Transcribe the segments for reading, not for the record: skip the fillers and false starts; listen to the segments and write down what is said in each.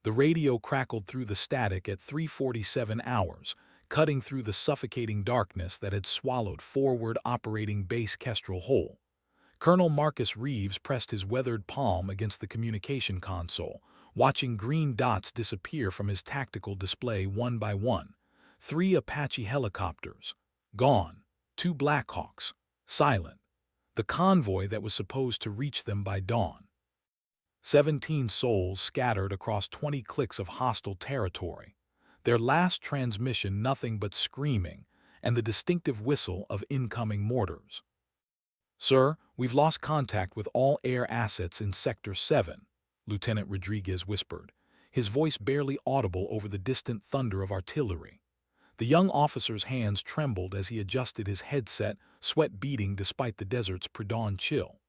The radio crackled through the static at 3:47 hours, cutting through the suffocating darkness that had swallowed forward operating base Kestrel whole. Colonel Marcus Reeves pressed his weathered palm against the communication console, watching green dots disappear from his tactical display one by one. 3 Apache helicopters. Gone. 2 Blackhawks. Silent. The convoy that was supposed to reach them by dawn. 17 souls scattered across 20 clicks of hostile territory. Their last transmission nothing but screaming and the distinctive whistle of incoming mortars. "Sir, we've lost contact with all air assets in Sector 7, Lieutenant Rodriguez whispered, his voice barely audible over the distant thunder of artillery. The young officer's hands trembled as he adjusted his headset, sweat beading despite the desert's pre-dawn chill.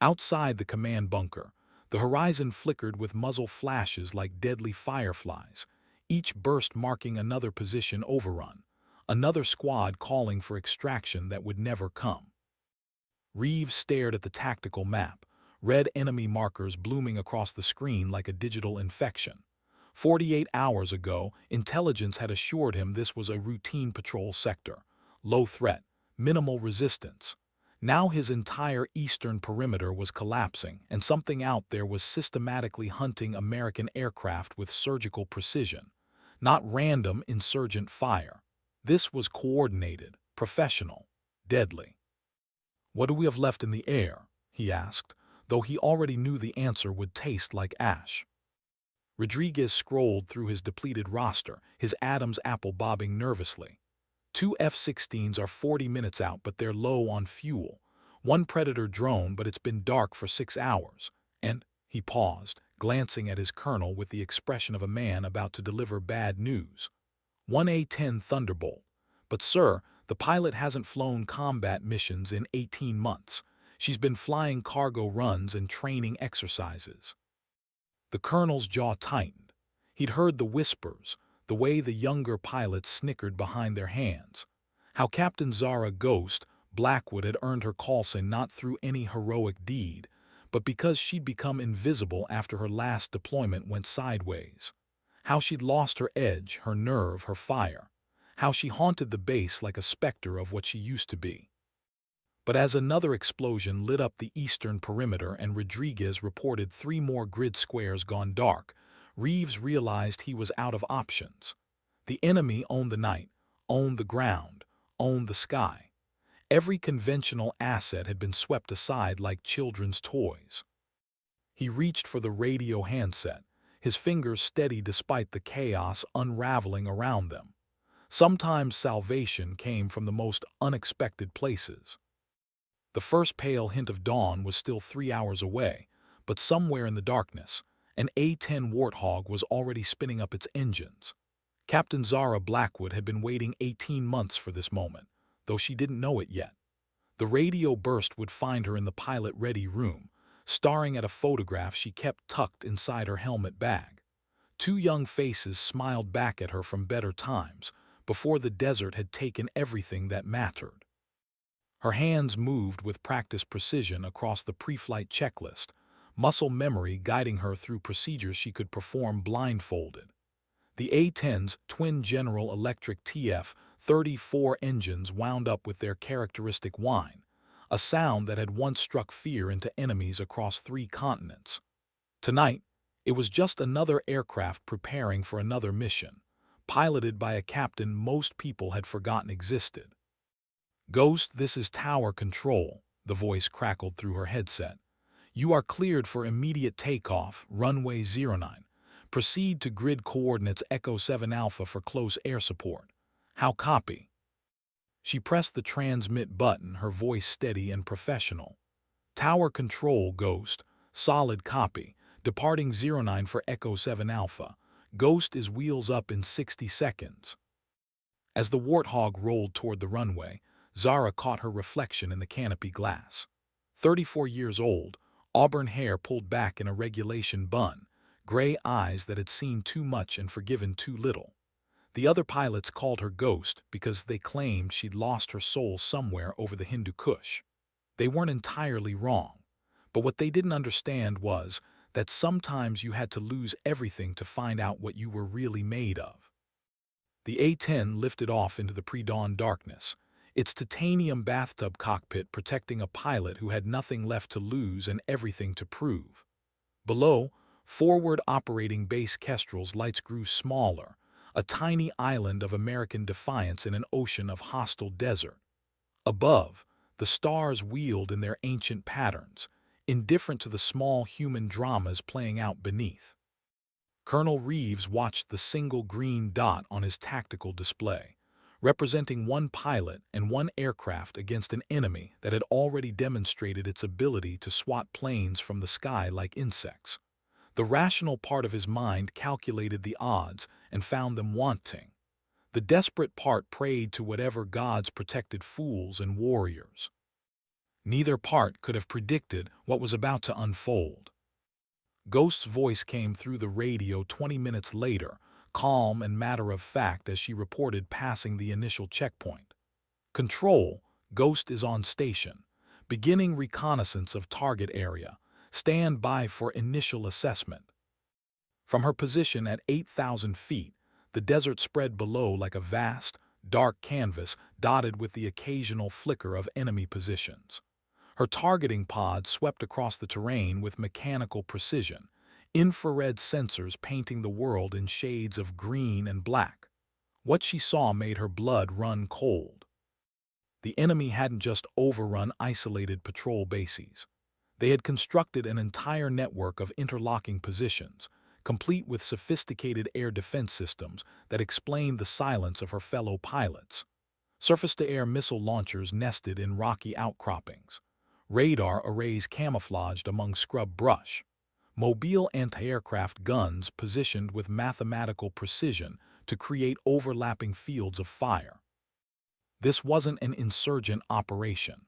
Outside the command bunker, the horizon flickered with muzzle flashes like deadly fireflies, each burst marking another position overrun, another squad calling for extraction that would never come. Reeves stared at the tactical map, red enemy markers blooming across the screen like a digital infection. 48 hours ago, intelligence had assured him this was a routine patrol sector, low threat, minimal resistance. Now his entire eastern perimeter was collapsing, and something out there was systematically hunting American aircraft with surgical precision. Not random insurgent fire. This was coordinated, professional, deadly. "What do we have left in the air?" he asked, though he already knew the answer would taste like ash. Rodriguez scrolled through his depleted roster, his Adam's apple bobbing nervously. 2 F-16s are 40 minutes out, but they're low on fuel. 1 Predator drone, but it's been dark for 6 hours. And, he paused, glancing at his colonel with the expression of a man about to deliver bad news. 1 A-10 Thunderbolt. But sir, the pilot hasn't flown combat missions in 18 months. She's been flying cargo runs and training exercises. The colonel's jaw tightened. He'd heard the whispers, the way the younger pilots snickered behind their hands. How Captain Zara Ghost Blackwood had earned her call sign not through any heroic deed, but because she'd become invisible after her last deployment went sideways. How she'd lost her edge, her nerve, her fire. How she haunted the base like a specter of what she used to be. But as another explosion lit up the eastern perimeter and Rodriguez reported 3 more grid squares gone dark, Reeves realized he was out of options. The enemy owned the night, owned the ground, owned the sky. Every conventional asset had been swept aside like children's toys. He reached for the radio handset, his fingers steady despite the chaos unraveling around them. Sometimes salvation came from the most unexpected places. The first pale hint of dawn was still 3 hours away, but somewhere in the darkness, an A-10 Warthog was already spinning up its engines. Captain Zara Blackwood had been waiting 18 months for this moment, though she didn't know it yet. The radio burst would find her in the pilot-ready room, staring at a photograph she kept tucked inside her helmet bag. 2 young faces smiled back at her from better times, before the desert had taken everything that mattered. Her hands moved with practiced precision across the pre-flight checklist, muscle memory guiding her through procedures she could perform blindfolded. The A-10's twin General Electric TF-34 engines wound up with their characteristic whine, a sound that had once struck fear into enemies across 3 continents. Tonight, it was just another aircraft preparing for another mission, piloted by a captain most people had forgotten existed. "Ghost, this is Tower Control," the voice crackled through her headset. "You are cleared for immediate takeoff, runway 09. Proceed to grid coordinates Echo 7 Alpha for close air support. How copy?" She pressed the transmit button, her voice steady and professional. "Tower Control, Ghost. Solid copy. Departing 09 for Echo 7 Alpha. Ghost is wheels up in 60 seconds. As the Warthog rolled toward the runway, Zara caught her reflection in the canopy glass. 34 years old, auburn hair pulled back in a regulation bun, gray eyes that had seen too much and forgiven too little. The other pilots called her Ghost because they claimed she'd lost her soul somewhere over the Hindu Kush. They weren't entirely wrong, but what they didn't understand was that sometimes you had to lose everything to find out what you were really made of. The A-10 lifted off into the pre-dawn darkness, its titanium bathtub cockpit protecting a pilot who had nothing left to lose and everything to prove. Below, forward operating base Kestrel's lights grew smaller, a tiny island of American defiance in an ocean of hostile desert. Above, the stars wheeled in their ancient patterns, indifferent to the small human dramas playing out beneath. Colonel Reeves watched the single green dot on his tactical display, representing one pilot and one aircraft against an enemy that had already demonstrated its ability to swat planes from the sky like insects. The rational part of his mind calculated the odds and found them wanting. The desperate part prayed to whatever gods protected fools and warriors. Neither part could have predicted what was about to unfold. Ghost's voice came through the radio 20 minutes later, calm and matter-of-fact as she reported passing the initial checkpoint. Control, Ghost is on station. Beginning reconnaissance of target area. Stand by for initial assessment. From her position at 8,000 feet, the desert spread below like a vast, dark canvas dotted with the occasional flicker of enemy positions. Her targeting pod swept across the terrain with mechanical precision, infrared sensors painting the world in shades of green and black. What she saw made her blood run cold. The enemy hadn't just overrun isolated patrol bases. They had constructed an entire network of interlocking positions, complete with sophisticated air defense systems that explained the silence of her fellow pilots. Surface-to-air missile launchers nested in rocky outcroppings. Radar arrays camouflaged among scrub brush. Mobile anti-aircraft guns positioned with mathematical precision to create overlapping fields of fire. This wasn't an insurgent operation.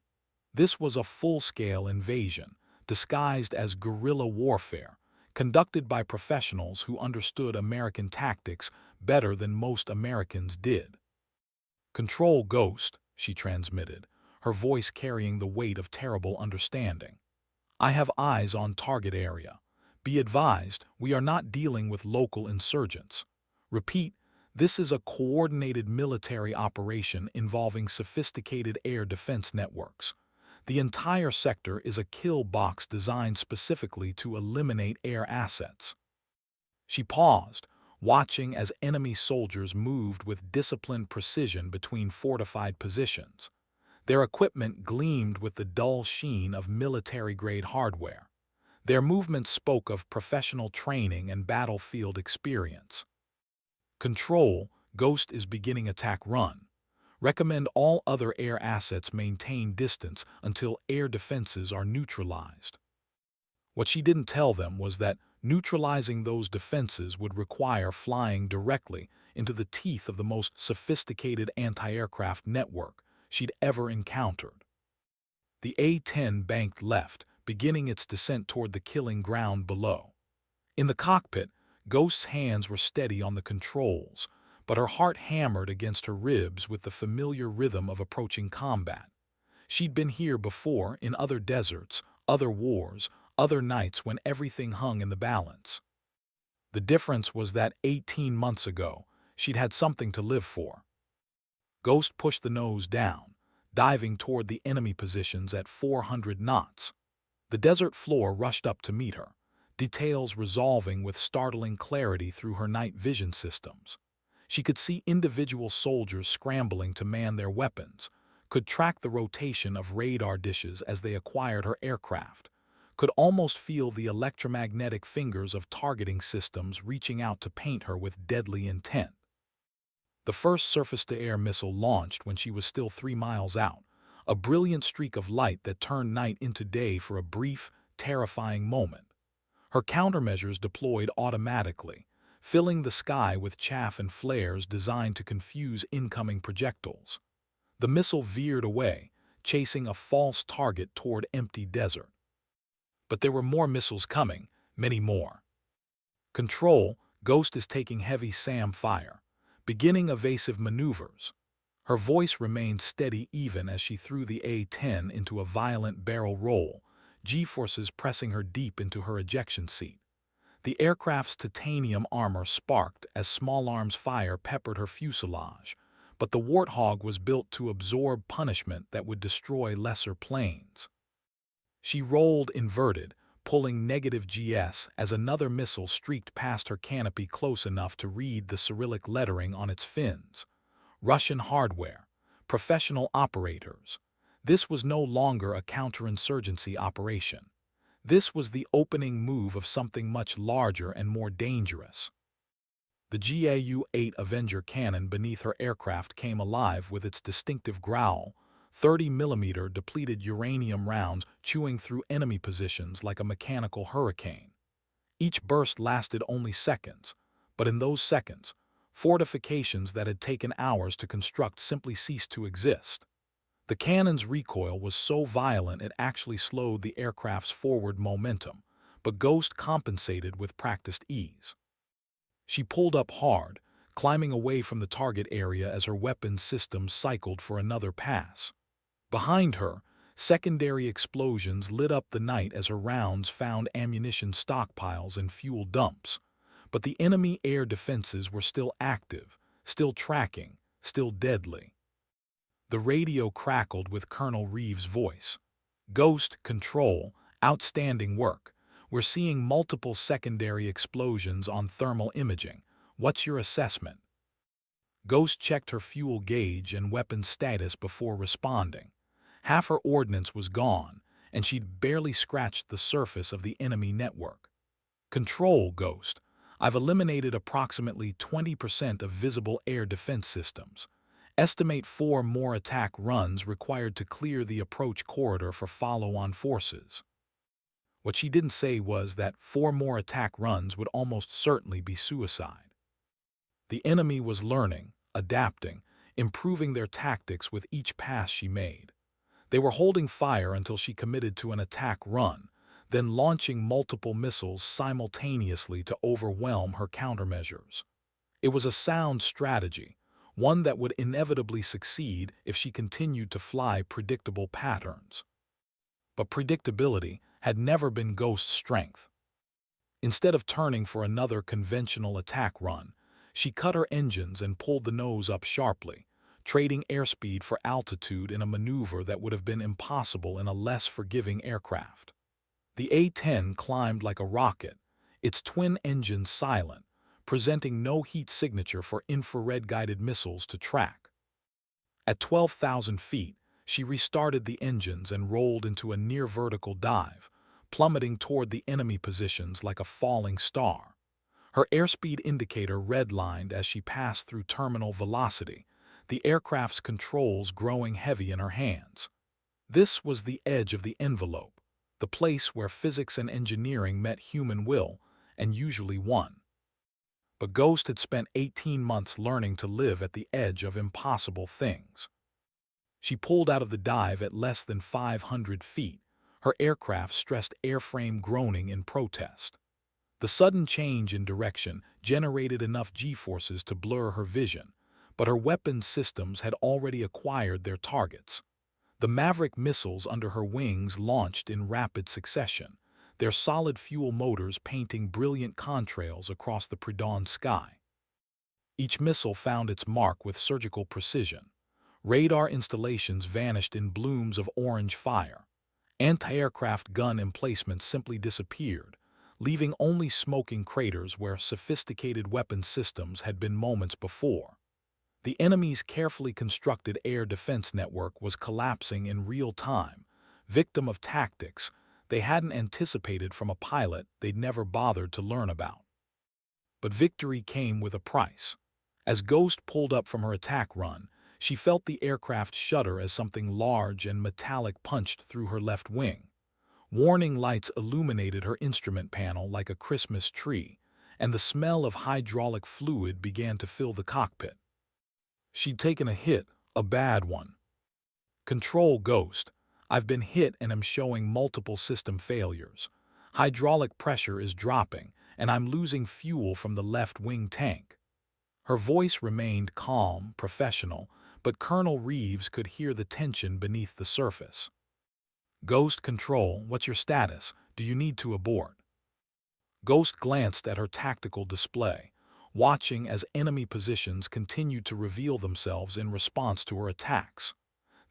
This was a full-scale invasion, disguised as guerrilla warfare, conducted by professionals who understood American tactics better than most Americans did. "Control, Ghost," she transmitted, her voice carrying the weight of terrible understanding. "I have eyes on target area. Be advised, we are not dealing with local insurgents. Repeat, this is a coordinated military operation involving sophisticated air defense networks. The entire sector is a kill box designed specifically to eliminate air assets." She paused, watching as enemy soldiers moved with disciplined precision between fortified positions. Their equipment gleamed with the dull sheen of military-grade hardware. Their movements spoke of professional training and battlefield experience. "Control, Ghost is beginning attack run. Recommend all other air assets maintain distance until air defenses are neutralized." What she didn't tell them was that neutralizing those defenses would require flying directly into the teeth of the most sophisticated anti-aircraft network she'd ever encountered. The A-10 banked left, beginning its descent toward the killing ground below. In the cockpit, Ghost's hands were steady on the controls, but her heart hammered against her ribs with the familiar rhythm of approaching combat. She'd been here before, in other deserts, other wars, other nights when everything hung in the balance. The difference was that 18 months ago, she'd had something to live for. Ghost pushed the nose down, diving toward the enemy positions at 400 knots. The desert floor rushed up to meet her, details resolving with startling clarity through her night vision systems. She could see individual soldiers scrambling to man their weapons, could track the rotation of radar dishes as they acquired her aircraft, could almost feel the electromagnetic fingers of targeting systems reaching out to paint her with deadly intent. The first surface-to-air missile launched when she was still 3 miles out, a brilliant streak of light that turned night into day for a brief, terrifying moment. Her countermeasures deployed automatically, filling the sky with chaff and flares designed to confuse incoming projectiles. The missile veered away, chasing a false target toward empty desert. But there were more missiles coming, many more. "Control, Ghost is taking heavy SAM fire, beginning evasive maneuvers." Her voice remained steady even as she threw the A-10 into a violent barrel roll, G-forces pressing her deep into her ejection seat. The aircraft's titanium armor sparked as small arms fire peppered her fuselage, but the Warthog was built to absorb punishment that would destroy lesser planes. She rolled inverted, pulling negative GS as another missile streaked past her canopy close enough to read the Cyrillic lettering on its fins. Russian hardware, professional operators. This was no longer a counterinsurgency operation. This was the opening move of something much larger and more dangerous. The GAU-8 Avenger cannon beneath her aircraft came alive with its distinctive growl, 30mm depleted uranium rounds chewing through enemy positions like a mechanical hurricane. Each burst lasted only seconds, but in those seconds, fortifications that had taken hours to construct simply ceased to exist. The cannon's recoil was so violent it actually slowed the aircraft's forward momentum, but Ghost compensated with practiced ease. She pulled up hard, climbing away from the target area as her weapons systems cycled for another pass. Behind her, secondary explosions lit up the night as her rounds found ammunition stockpiles and fuel dumps. But the enemy air defenses were still active, still tracking, still deadly. The radio crackled with Colonel Reeves' voice. Ghost, control, outstanding work. We're seeing multiple secondary explosions on thermal imaging. What's your assessment? Ghost checked her fuel gauge and weapon status before responding. Half her ordnance was gone, and she'd barely scratched the surface of the enemy network. Control, Ghost. I've eliminated approximately 20% of visible air defense systems. Estimate 4 more attack runs required to clear the approach corridor for follow-on forces. What she didn't say was that 4 more attack runs would almost certainly be suicide. The enemy was learning, adapting, improving their tactics with each pass she made. They were holding fire until she committed to an attack run, then launching multiple missiles simultaneously to overwhelm her countermeasures. It was a sound strategy, one that would inevitably succeed if she continued to fly predictable patterns. But predictability had never been Ghost's strength. Instead of turning for another conventional attack run, she cut her engines and pulled the nose up sharply, trading airspeed for altitude in a maneuver that would have been impossible in a less forgiving aircraft. The A-10 climbed like a rocket, its twin engines silent, presenting no heat signature for infrared-guided missiles to track. At 12,000 feet, she restarted the engines and rolled into a near-vertical dive, plummeting toward the enemy positions like a falling star. Her airspeed indicator redlined as she passed through terminal velocity, the aircraft's controls growing heavy in her hands. This was the edge of the envelope, the place where physics and engineering met human will, and usually won. But Ghost had spent 18 months learning to live at the edge of impossible things. She pulled out of the dive at less than 500 feet, her aircraft stressed airframe groaning in protest. The sudden change in direction generated enough G-forces to blur her vision, but her weapons systems had already acquired their targets. The Maverick missiles under her wings launched in rapid succession, their solid fuel motors painting brilliant contrails across the pre-dawn sky. Each missile found its mark with surgical precision. Radar installations vanished in blooms of orange fire. Anti-aircraft gun emplacements simply disappeared, leaving only smoking craters where sophisticated weapon systems had been moments before. The enemy's carefully constructed air defense network was collapsing in real time, victim of tactics they hadn't anticipated from a pilot they'd never bothered to learn about. But victory came with a price. As Ghost pulled up from her attack run, she felt the aircraft shudder as something large and metallic punched through her left wing. Warning lights illuminated her instrument panel like a Christmas tree, and the smell of hydraulic fluid began to fill the cockpit. She'd taken a hit, a bad one. Control, Ghost. I've been hit and am showing multiple system failures. Hydraulic pressure is dropping, and I'm losing fuel from the left wing tank. Her voice remained calm, professional, but Colonel Reeves could hear the tension beneath the surface. Ghost Control, what's your status? Do you need to abort? Ghost glanced at her tactical display, watching as enemy positions continued to reveal themselves in response to her attacks.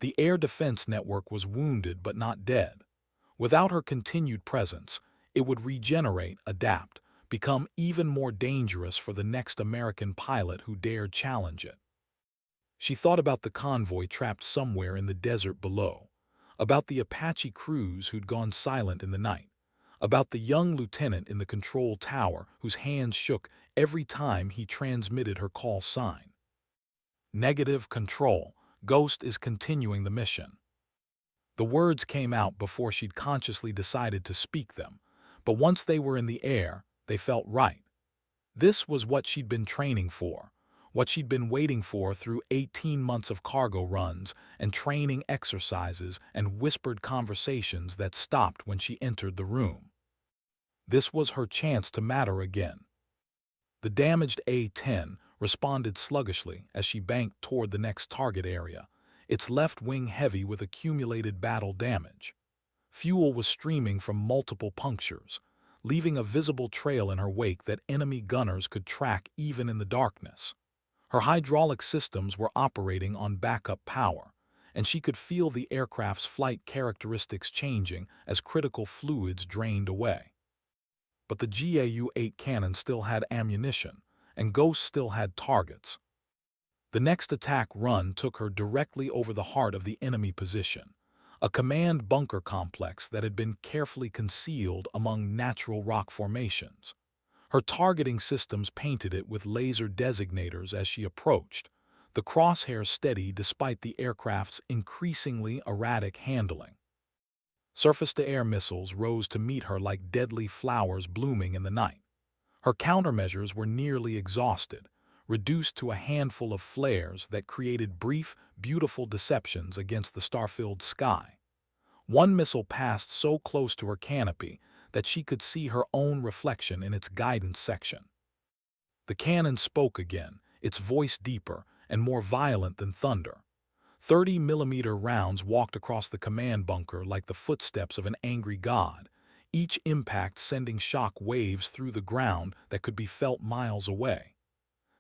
The air defense network was wounded but not dead. Without her continued presence, it would regenerate, adapt, become even more dangerous for the next American pilot who dared challenge it. She thought about the convoy trapped somewhere in the desert below, about the Apache crews who'd gone silent in the night, about the young lieutenant in the control tower whose hands shook every time he transmitted her call sign. Negative control. Ghost is continuing the mission. The words came out before she'd consciously decided to speak them, but once they were in the air, they felt right. This was what she'd been training for, what she'd been waiting for through 18 months of cargo runs and training exercises and whispered conversations that stopped when she entered the room. This was her chance to matter again. The damaged A-10 responded sluggishly as she banked toward the next target area, its left wing heavy with accumulated battle damage. Fuel was streaming from multiple punctures, leaving a visible trail in her wake that enemy gunners could track even in the darkness. Her hydraulic systems were operating on backup power, and she could feel the aircraft's flight characteristics changing as critical fluids drained away. But the GAU-8 cannon still had ammunition, and Ghost still had targets. The next attack run took her directly over the heart of the enemy position, a command bunker complex that had been carefully concealed among natural rock formations. Her targeting systems painted it with laser designators as she approached, the crosshairs steady despite the aircraft's increasingly erratic handling. Surface-to-air missiles rose to meet her like deadly flowers blooming in the night. Her countermeasures were nearly exhausted, reduced to a handful of flares that created brief, beautiful deceptions against the star-filled sky. One missile passed so close to her canopy that she could see her own reflection in its guidance section. The cannon spoke again, its voice deeper and more violent than thunder. 30-millimeter rounds walked across the command bunker like the footsteps of an angry god, each impact sending shock waves through the ground that could be felt miles away.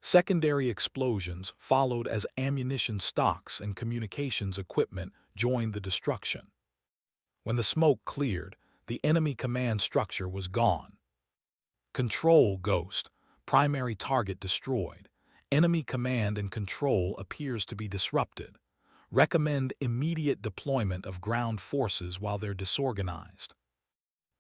Secondary explosions followed as ammunition stocks and communications equipment joined the destruction. When the smoke cleared, the enemy command structure was gone. Control Ghost, primary target destroyed. Enemy command and control appears to be disrupted. Recommend immediate deployment of ground forces while they're disorganized.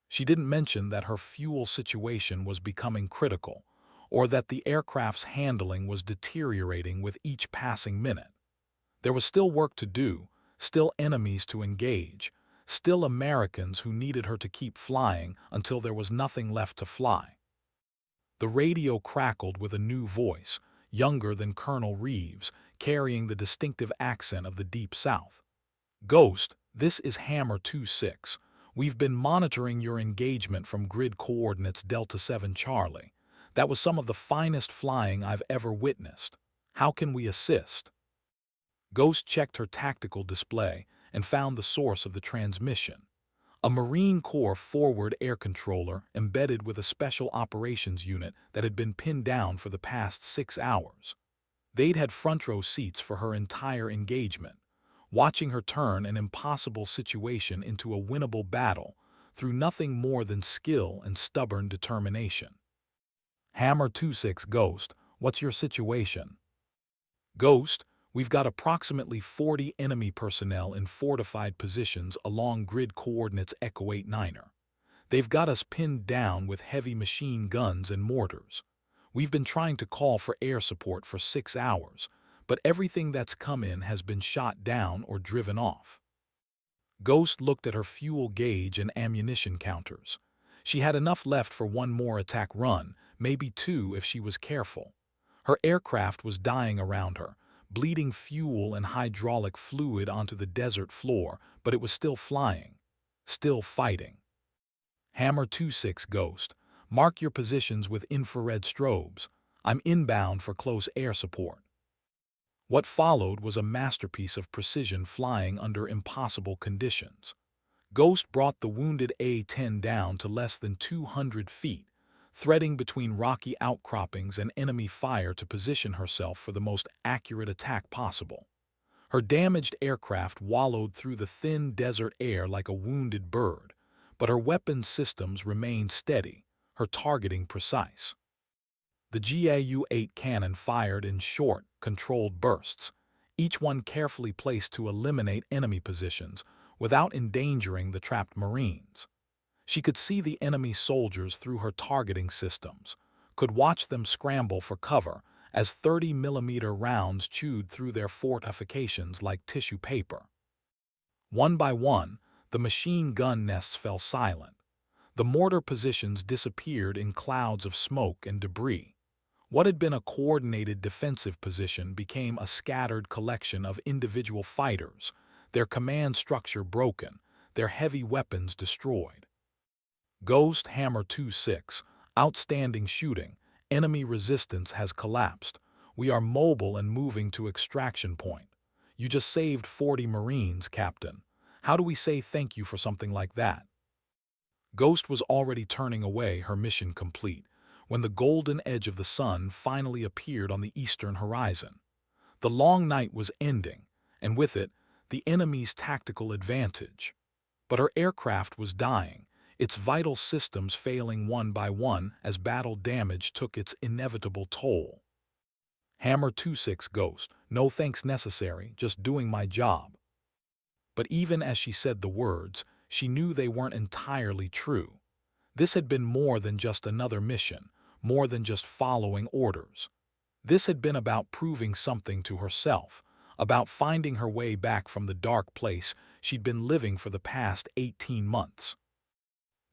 She didn't mention that her fuel situation was becoming critical, or that the aircraft's handling was deteriorating with each passing minute. There was still work to do, still enemies to engage, still Americans who needed her to keep flying until there was nothing left to fly. The radio crackled with a new voice, younger than Colonel Reeves, carrying the distinctive accent of the Deep South. Ghost, this is Hammer 26. We've been monitoring your engagement from grid coordinates Delta 7 Charlie. That was some of the finest flying I've ever witnessed. How can we assist? Ghost checked her tactical display and found the source of the transmission. A Marine Corps forward air controller embedded with a special operations unit that had been pinned down for the past 6 hours. They'd had front-row seats for her entire engagement, watching her turn an impossible situation into a winnable battle through nothing more than skill and stubborn determination. Hammer 26 Ghost, what's your situation? Ghost, we've got approximately 40 enemy personnel in fortified positions along grid coordinates Echo 89er. They've got us pinned down with heavy machine guns and mortars. We've been trying to call for air support for 6 hours, but everything that's come in has been shot down or driven off. Ghost looked at her fuel gauge and ammunition counters. She had enough left for one more attack run, maybe 2 if she was careful. Her aircraft was dying around her, bleeding fuel and hydraulic fluid onto the desert floor, but it was still flying, still fighting. Hammer 26 Ghost, mark your positions with infrared strobes. I'm inbound for close air support. What followed was a masterpiece of precision flying under impossible conditions. Ghost brought the wounded A-10 down to less than 200 feet, threading between rocky outcroppings and enemy fire to position herself for the most accurate attack possible. Her damaged aircraft wallowed through the thin desert air like a wounded bird, but her weapon systems remained steady, her targeting precise. The GAU-8 cannon fired in short, controlled bursts, each one carefully placed to eliminate enemy positions without endangering the trapped Marines. She could see the enemy soldiers through her targeting systems, could watch them scramble for cover as 30-millimeter rounds chewed through their fortifications like tissue paper. One by one, the machine gun nests fell silent. The mortar positions disappeared in clouds of smoke and debris. What had been a coordinated defensive position became a scattered collection of individual fighters, their command structure broken, their heavy weapons destroyed. Ghost Hammer 2-6, outstanding shooting, enemy resistance has collapsed. We are mobile and moving to extraction point. You just saved 40 Marines, Captain. How do we say thank you for something like that? Ghost was already turning away, her mission complete, when the golden edge of the sun finally appeared on the eastern horizon. The long night was ending, and with it, the enemy's tactical advantage. But her aircraft was dying, its vital systems failing one by one as battle damage took its inevitable toll. Hammer 2-6 Ghost, no thanks necessary, just doing my job. But even as she said the words, she knew they weren't entirely true. This had been more than just another mission, more than just following orders. This had been about proving something to herself, about finding her way back from the dark place she'd been living for the past 18 months.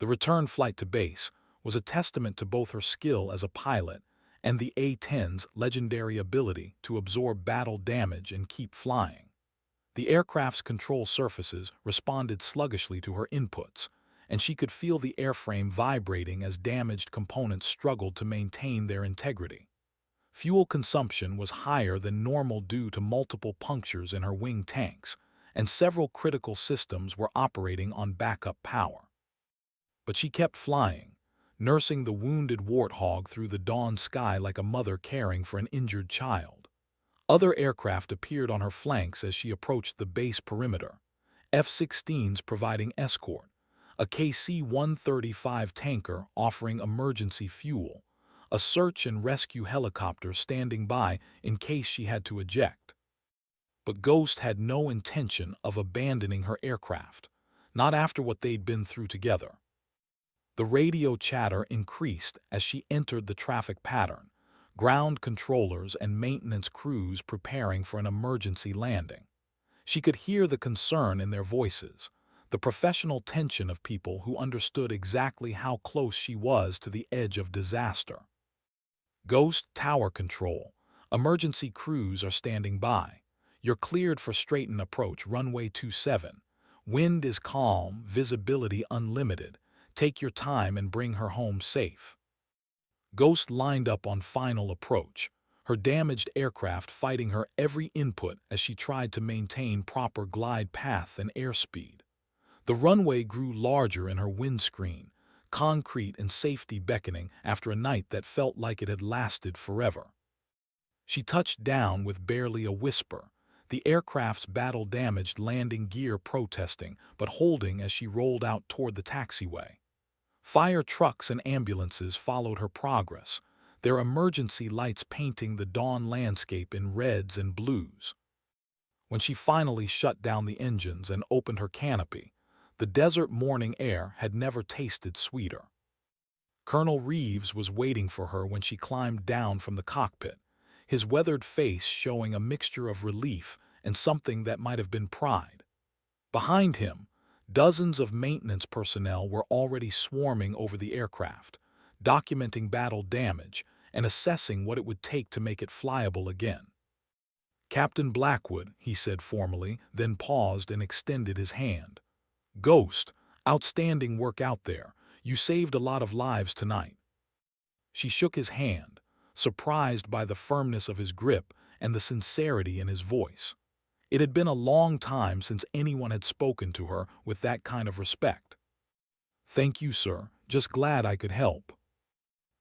The return flight to base was a testament to both her skill as a pilot and the A-10's legendary ability to absorb battle damage and keep flying. The aircraft's control surfaces responded sluggishly to her inputs, and she could feel the airframe vibrating as damaged components struggled to maintain their integrity. Fuel consumption was higher than normal due to multiple punctures in her wing tanks, and several critical systems were operating on backup power. But she kept flying, nursing the wounded warthog through the dawn sky like a mother caring for an injured child. Other aircraft appeared on her flanks as she approached the base perimeter, F-16s providing escort, a KC-135 tanker offering emergency fuel, a search and rescue helicopter standing by in case she had to eject. But Ghost had no intention of abandoning her aircraft, not after what they'd been through together. The radio chatter increased as she entered the traffic pattern, ground controllers and maintenance crews preparing for an emergency landing. She could hear the concern in their voices, the professional tension of people who understood exactly how close she was to the edge of disaster. Ghost Tower Control. Emergency crews are standing by. You're cleared for straighten approach, runway 27. Wind is calm, visibility unlimited. Take your time and bring her home safe. Ghost lined up on final approach, her damaged aircraft fighting her every input as she tried to maintain proper glide path and airspeed. The runway grew larger in her windscreen, concrete and safety beckoning after a night that felt like it had lasted forever. She touched down with barely a whisper, the aircraft's battle-damaged landing gear protesting but holding as she rolled out toward the taxiway. Fire trucks and ambulances followed her progress, their emergency lights painting the dawn landscape in reds and blues. When she finally shut down the engines and opened her canopy, the desert morning air had never tasted sweeter. Colonel Reeves was waiting for her when she climbed down from the cockpit, his weathered face showing a mixture of relief and something that might have been pride. Behind him, dozens of maintenance personnel were already swarming over the aircraft, documenting battle damage and assessing what it would take to make it flyable again. Captain Blackwood, he said formally, then paused and extended his hand. Ghost, outstanding work out there. You saved a lot of lives tonight. She shook his hand, surprised by the firmness of his grip and the sincerity in his voice. It had been a long time since anyone had spoken to her with that kind of respect. "Thank you, sir. Just glad I could help."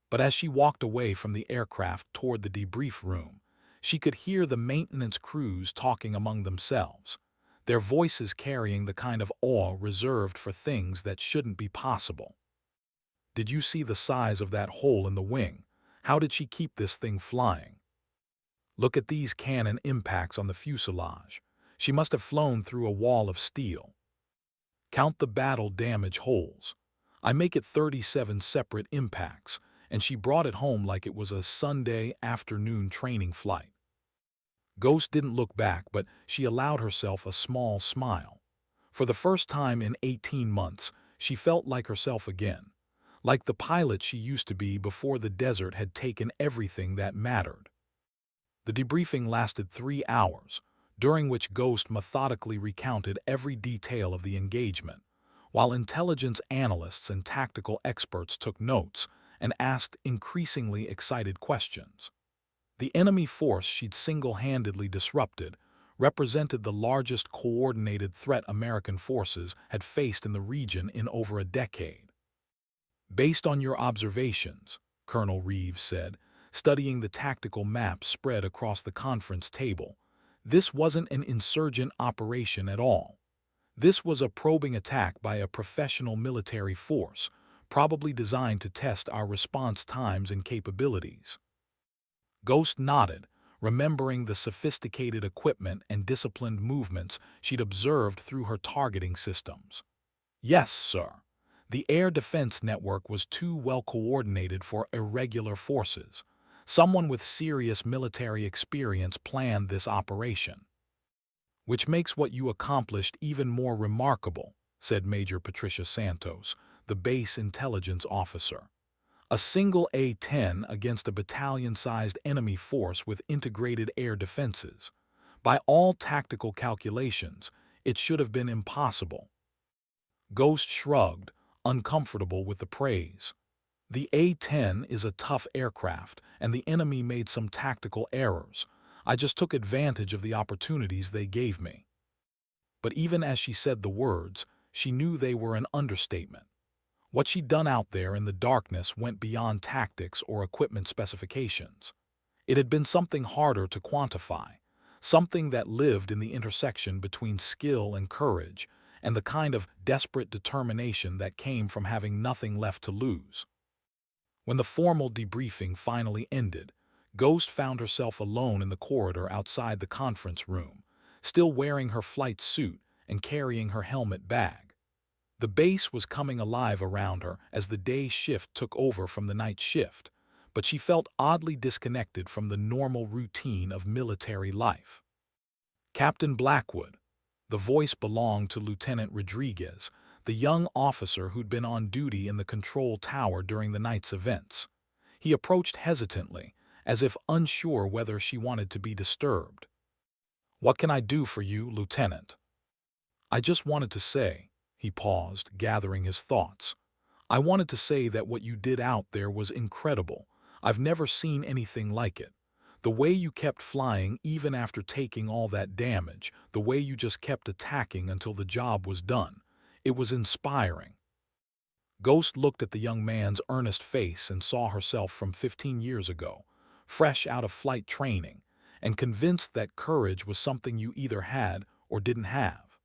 But as she walked away from the aircraft toward the debrief room, she could hear the maintenance crews talking among themselves, their voices carrying the kind of awe reserved for things that shouldn't be possible. "Did you see the size of that hole in the wing? How did she keep this thing flying? Look at these cannon impacts on the fuselage. She must have flown through a wall of steel. Count the battle damage holes. I make it 37 separate impacts, and she brought it home like it was a Sunday afternoon training flight." Ghost didn't look back, but she allowed herself a small smile. For the first time in 18 months, she felt like herself again, like the pilot she used to be before the desert had taken everything that mattered. The debriefing lasted 3 hours, during which Ghost methodically recounted every detail of the engagement, while intelligence analysts and tactical experts took notes and asked increasingly excited questions. The enemy force she'd single-handedly disrupted represented the largest coordinated threat American forces had faced in the region in over a decade. "Based on your observations," Colonel Reeves said, studying the tactical maps spread across the conference table, "this wasn't an insurgent operation at all. This was a probing attack by a professional military force, probably designed to test our response times and capabilities." Ghost nodded, remembering the sophisticated equipment and disciplined movements she'd observed through her targeting systems. "Yes, sir. The air defense network was too well coordinated for irregular forces. Someone with serious military experience planned this operation." "Which makes what you accomplished even more remarkable," said Major Patricia Santos, the base intelligence officer. "A single A-10 against a battalion-sized enemy force with integrated air defenses. By all tactical calculations, it should have been impossible." Ghost shrugged, uncomfortable with the praise. "The A-10 is a tough aircraft, and the enemy made some tactical errors. I just took advantage of the opportunities they gave me." But even as she said the words, she knew they were an understatement. What she'd done out there in the darkness went beyond tactics or equipment specifications. It had been something harder to quantify, something that lived in the intersection between skill and courage, and the kind of desperate determination that came from having nothing left to lose. When the formal debriefing finally ended, Ghost found herself alone in the corridor outside the conference room, still wearing her flight suit and carrying her helmet bag. The base was coming alive around her as the day shift took over from the night shift, but she felt oddly disconnected from the normal routine of military life. "Captain Blackwood." The voice belonged to Lieutenant Rodriguez, the young officer who'd been on duty in the control tower during the night's events. He approached hesitantly, as if unsure whether she wanted to be disturbed. "What can I do for you, Lieutenant?" "I just wanted to say," he paused, gathering his thoughts. "I wanted to say that what you did out there was incredible. I've never seen anything like it. The way you kept flying even after taking all that damage, the way you just kept attacking until the job was done. It was inspiring." Ghost looked at the young man's earnest face and saw herself from 15 years ago, fresh out of flight training, and convinced that courage was something you either had or didn't have.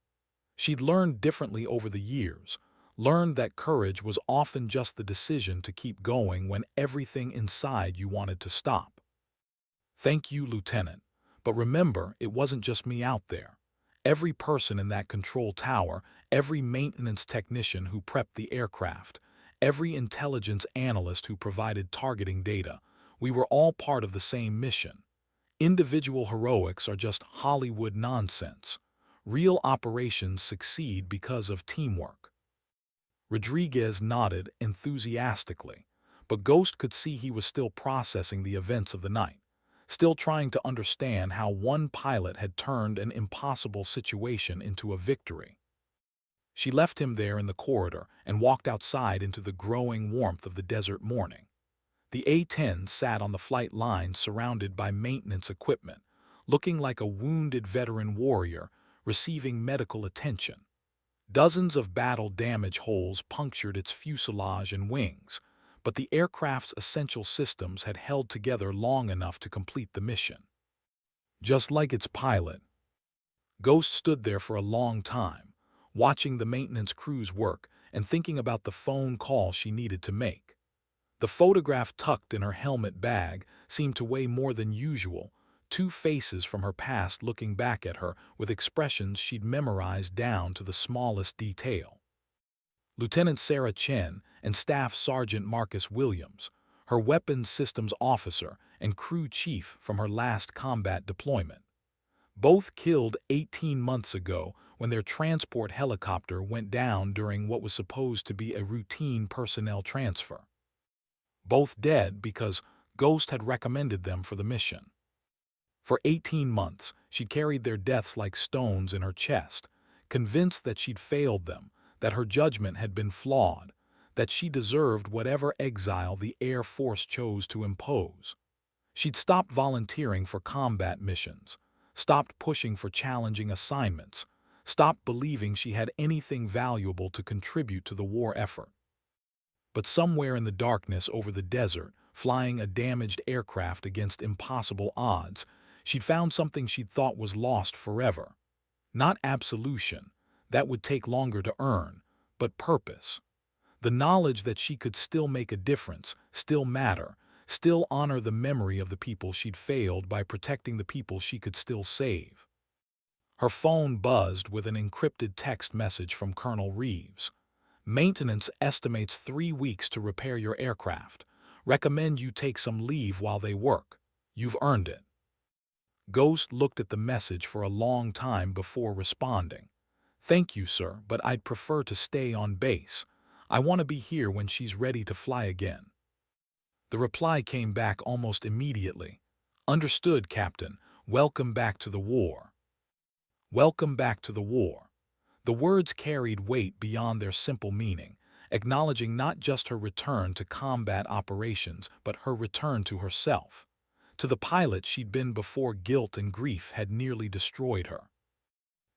She'd learned differently over the years, learned that courage was often just the decision to keep going when everything inside you wanted to stop. "Thank you, Lieutenant. But remember, it wasn't just me out there. Every person in that control tower, every maintenance technician who prepped the aircraft, every intelligence analyst who provided targeting data, we were all part of the same mission. Individual heroics are just Hollywood nonsense. Real operations succeed because of teamwork." Rodriguez nodded enthusiastically, but Ghost could see he was still processing the events of the night, still trying to understand how one pilot had turned an impossible situation into a victory. She left him there in the corridor and walked outside into the growing warmth of the desert morning. The A-10 sat on the flight line surrounded by maintenance equipment, looking like a wounded veteran warrior receiving medical attention. Dozens of battle damage holes punctured its fuselage and wings, but the aircraft's essential systems had held together long enough to complete the mission. Just like its pilot, Ghost stood there for a long time, watching the maintenance crews work and thinking about the phone call she needed to make. The photograph tucked in her helmet bag seemed to weigh more than usual, two faces from her past looking back at her with expressions she'd memorized down to the smallest detail. Lieutenant Sarah Chen and Staff Sergeant Marcus Williams, her weapons systems officer and crew chief from her last combat deployment. Both killed 18 months ago when their transport helicopter went down during what was supposed to be a routine personnel transfer. Both dead because Ghost had recommended them for the mission. For 18 months, she'd carried their deaths like stones in her chest, convinced that she'd failed them, that her judgment had been flawed, that she deserved whatever exile the Air Force chose to impose. She'd stopped volunteering for combat missions, stopped pushing for challenging assignments, stopped believing she had anything valuable to contribute to the war effort. But somewhere in the darkness over the desert, flying a damaged aircraft against impossible odds, she'd found something she'd thought was lost forever. Not absolution, that would take longer to earn, but purpose. The knowledge that she could still make a difference, still matter, still honor the memory of the people she'd failed by protecting the people she could still save. Her phone buzzed with an encrypted text message from Colonel Reeves. Maintenance estimates 3 weeks to repair your aircraft. Recommend you take some leave while they work. You've earned it. Ghost looked at the message for a long time before responding. Thank you, sir, but I'd prefer to stay on base. I want to be here when she's ready to fly again. The reply came back almost immediately. Understood, Captain. Welcome back to the war. Welcome back to the war. The words carried weight beyond their simple meaning, acknowledging not just her return to combat operations, but her return to herself. To the pilot she'd been before guilt and grief had nearly destroyed her.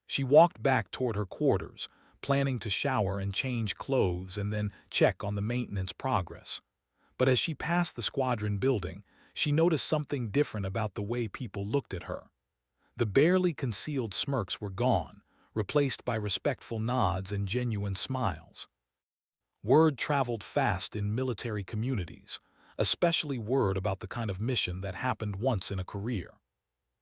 She walked back toward her quarters, planning to shower and change clothes and then check on the maintenance progress. But as she passed the squadron building, she noticed something different about the way people looked at her. The barely concealed smirks were gone, replaced by respectful nods and genuine smiles. Word traveled fast in military communities, especially word about the kind of mission that happened once in a career.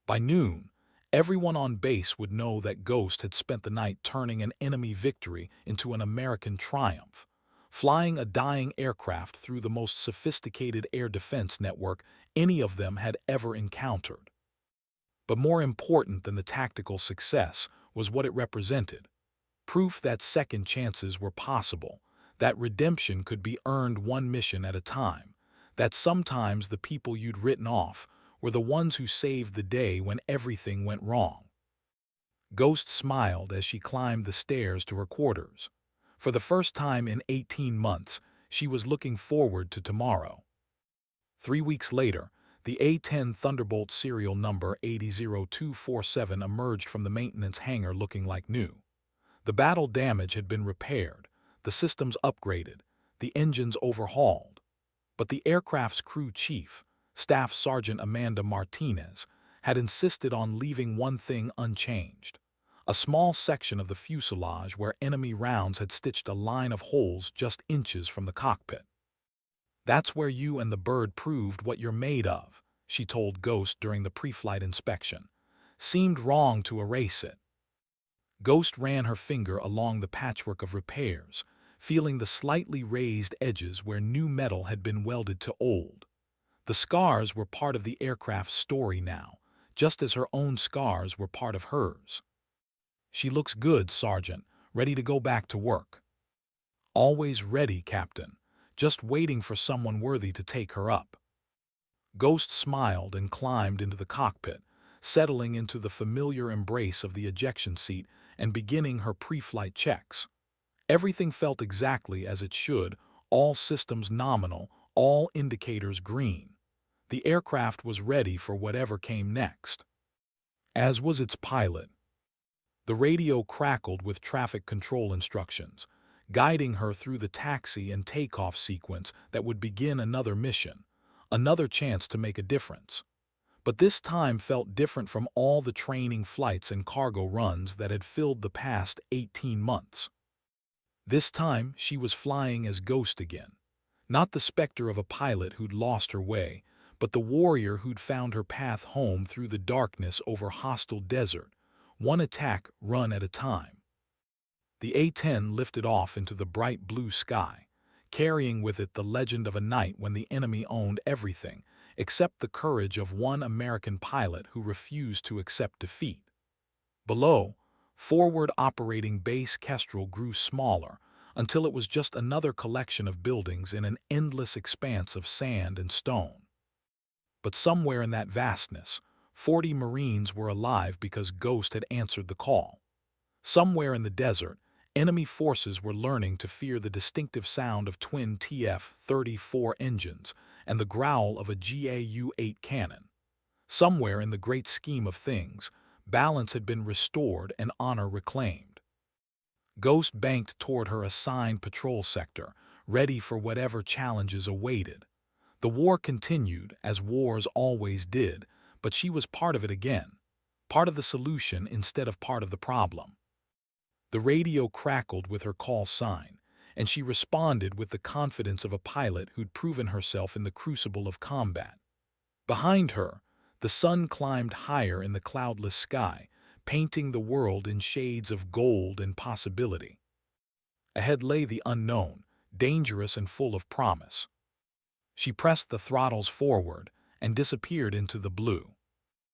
By noon, everyone on base would know that Ghost had spent the night turning an enemy victory into an American triumph, flying a dying aircraft through the most sophisticated air defense network any of them had ever encountered. But more important than the tactical success was what it represented. Proof that second chances were possible, that redemption could be earned one mission at a time, that sometimes the people you'd written off were the ones who saved the day when everything went wrong. Ghost smiled as she climbed the stairs to her quarters. For the first time in 18 months, she was looking forward to tomorrow. 3 weeks later, the A-10 Thunderbolt serial number 800247 emerged from the maintenance hangar looking like new. The battle damage had been repaired, the systems upgraded, the engines overhauled. But the aircraft's crew chief, Staff Sergeant Amanda Martinez, had insisted on leaving one thing unchanged: a small section of the fuselage where enemy rounds had stitched a line of holes just inches from the cockpit. That's where you and the bird proved what you're made of, she told Ghost during the pre-flight inspection. Seemed wrong to erase it. Ghost ran her finger along the patchwork of repairs, feeling the slightly raised edges where new metal had been welded to old. The scars were part of the aircraft's story now, just as her own scars were part of hers. She looks good, Sergeant, ready to go back to work. Always ready, Captain, just waiting for someone worthy to take her up. Ghost smiled and climbed into the cockpit, settling into the familiar embrace of the ejection seat and beginning her pre-flight checks. Everything felt exactly as it should, all systems nominal, all indicators green. The aircraft was ready for whatever came next. as was its pilot. The radio crackled with traffic control instructions, guiding her through the taxi and takeoff sequence that would begin another mission, another chance to make a difference. But this time felt different from all the training flights and cargo runs that had filled the past 18 months. This time, she was flying as Ghost again. Not the specter of a pilot who'd lost her way, but the warrior who'd found her path home through the darkness over hostile desert, one attack run at a time. The A-10 lifted off into the bright blue sky, carrying with it the legend of a night when the enemy owned everything, except the courage of one American pilot who refused to accept defeat. Below, forward operating base Kestrel grew smaller until it was just another collection of buildings in an endless expanse of sand and stone. But somewhere in that vastness, 40 Marines were alive because Ghost had answered the call. Somewhere in the desert, enemy forces were learning to fear the distinctive sound of twin TF-34 engines and the growl of a GAU-8 cannon. Somewhere in the great scheme of things, balance had been restored and honor reclaimed. Ghost banked toward her assigned patrol sector, ready for whatever challenges awaited. The war continued, as wars always did, but she was part of it again, part of the solution instead of part of the problem. The radio crackled with her call sign, and she responded with the confidence of a pilot who'd proven herself in the crucible of combat. Behind her, the sun climbed higher in the cloudless sky, painting the world in shades of gold and possibility. Ahead lay the unknown, dangerous and full of promise. She pressed the throttles forward and disappeared into the blue.